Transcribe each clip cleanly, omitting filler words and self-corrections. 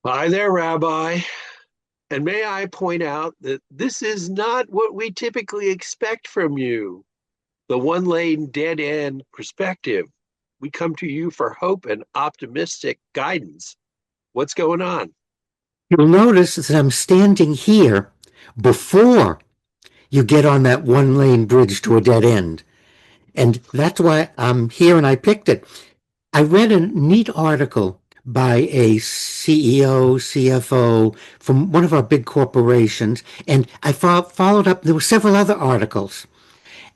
Hi there, Rabbi. And may I point out that this is not what we typically expect from you, the one lane dead end perspective. We come to you for hope and optimistic guidance. What's going on? You'll notice that I'm standing here before you get on that one lane bridge to a dead end. And that's why I'm here and I picked it. I read a neat article by a CEO, CFO from one of our big corporations, and I followed up. There were several other articles,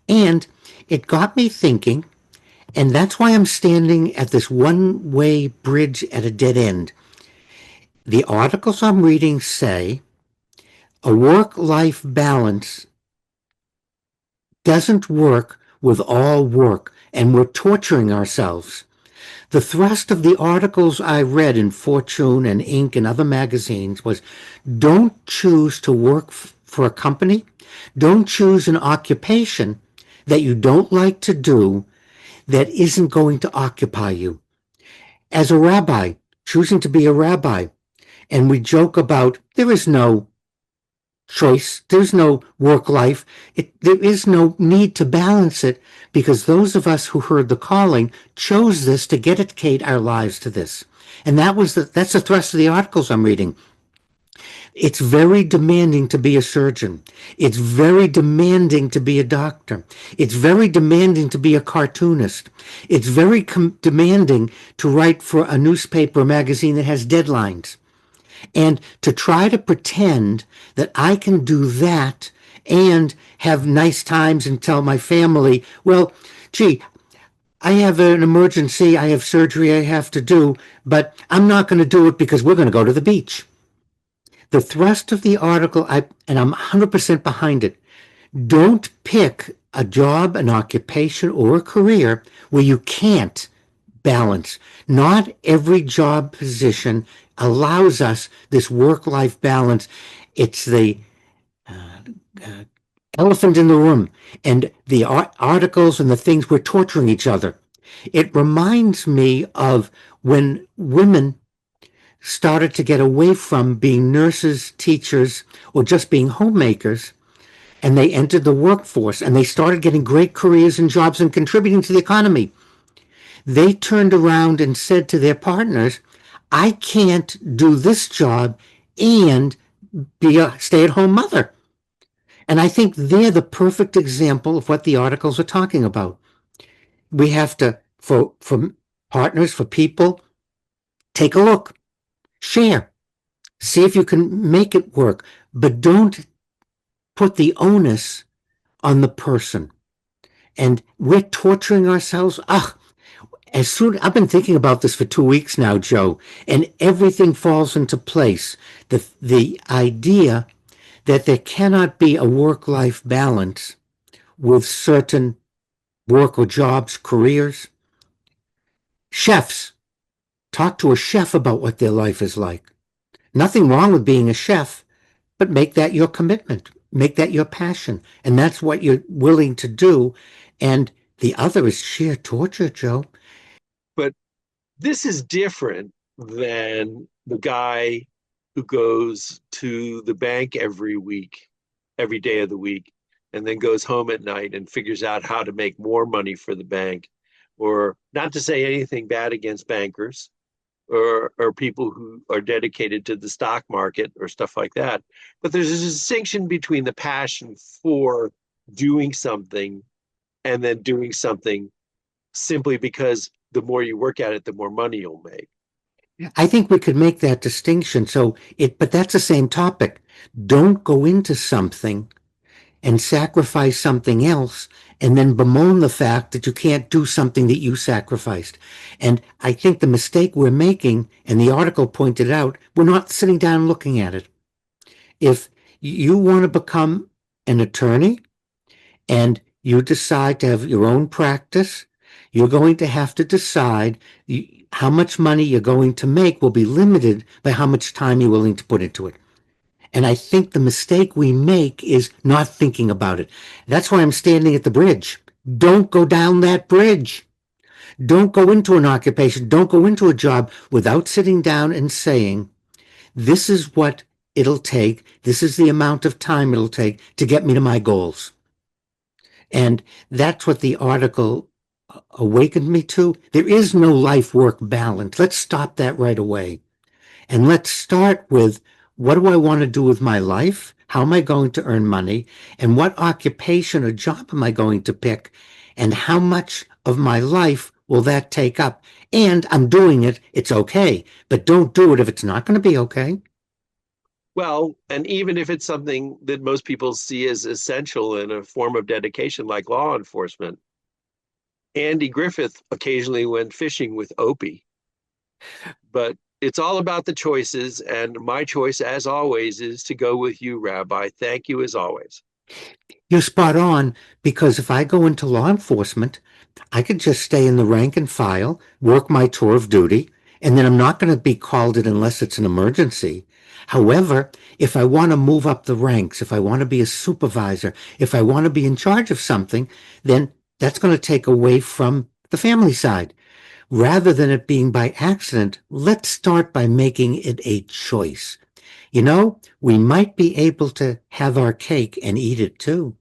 and it got me thinking, and that's why I'm standing at this one way bridge at a dead end. The articles I'm reading say a work life balance doesn't work with all work, and we're torturing ourselves. The thrust of the articles I read in Fortune and Inc. and other magazines was don't choose to work for a company, don't choose an occupation that you don't like to do that isn't going to occupy you. As a rabbi, choosing to be a rabbi, and we joke about there is no choice. There's no work life. There is no need to balance it because those of us who heard the calling chose this to dedicate our lives to this. And that's the thrust of the articles I'm reading. It's very demanding to be a surgeon. It's very demanding to be a doctor. It's very demanding to be a cartoonist. It's very demanding to write for a newspaper or magazine that has deadlines. And to try to pretend that I can do that and have nice times and tell my family, well, gee, I have an emergency, I have surgery I have to do, but I'm not going to do it because we're going to go to the beach. The thrust of the article, and I'm 100% behind it, don't pick a job, an occupation, or a career where you can't balance. Not every job position allows us this work-life balance. It's the uh, elephant in the room, and the articles and the things we're torturing each other. It reminds me of when women started to get away from being nurses, teachers, or just being homemakers, and they entered the workforce and they started getting great careers and jobs and contributing to the economy. They turned around and said to their partners, I can't do this job and be a stay at home mother. And I think they're the perfect example of what the articles are talking about. We have to, for partners, for people, take a look, share, see if you can make it work, but don't put the onus on the person. And we're torturing ourselves. I've been thinking about this for 2 weeks now, Joe, and everything falls into place. The idea that there cannot be a work-life balance with certain work or jobs, careers. Chefs, talk to a chef about what their life is like. Nothing wrong with being a chef, but make that your commitment. Make that your passion. And that's what you're willing to do. And the other is sheer torture, Joe. But this is different than the guy who goes to the bank every week, every day of the week, and then goes home at night and figures out how to make more money for the bank. Or not to say anything bad against bankers, or people who are dedicated to the stock market or stuff like that. But there's a distinction between the passion for doing something and then doing something simply because the more you work at it, the more money you'll make. I think we could make that distinction. But that's the same topic. Don't go into something and sacrifice something else and then bemoan the fact that you can't do something that you sacrificed. And I think the mistake we're making, and the article pointed out, we're not sitting down and looking at it. If you want to become an attorney and you decide to have your own practice, you're going to have to decide how much money you're going to make will be limited by how much time you're willing to put into it. And I think the mistake we make is not thinking about it. That's why I'm standing at the bridge. Don't go down that bridge. Don't go into an occupation. Don't go into a job without sitting down and saying, This is what it'll take. This is the amount of time it'll take to get me to my goals. And that's what the article awakened me to. There is no life work balance. Let's stop that right away. And let's start with, what do I want to do with my life? How am I going to earn money? And what occupation or job am I going to pick? And how much of my life will that take up? And I'm doing it. It's okay. But don't do it if it's not going to be okay. Well, and even if it's something that most people see as essential in a form of dedication like law enforcement, Andy Griffith occasionally went fishing with Opie. But it's all about the choices. And my choice, as always, is to go with you, Rabbi. Thank you, as always. You're spot on, because if I go into law enforcement, I could just stay in the rank and file, work my tour of duty, and then I'm not going to be called in unless it's an emergency. However, if I want to move up the ranks, if I want to be a supervisor, if I want to be in charge of something, then that's going to take away from the family side. Rather than it being by accident, let's start by making it a choice. We might be able to have our cake and eat it too.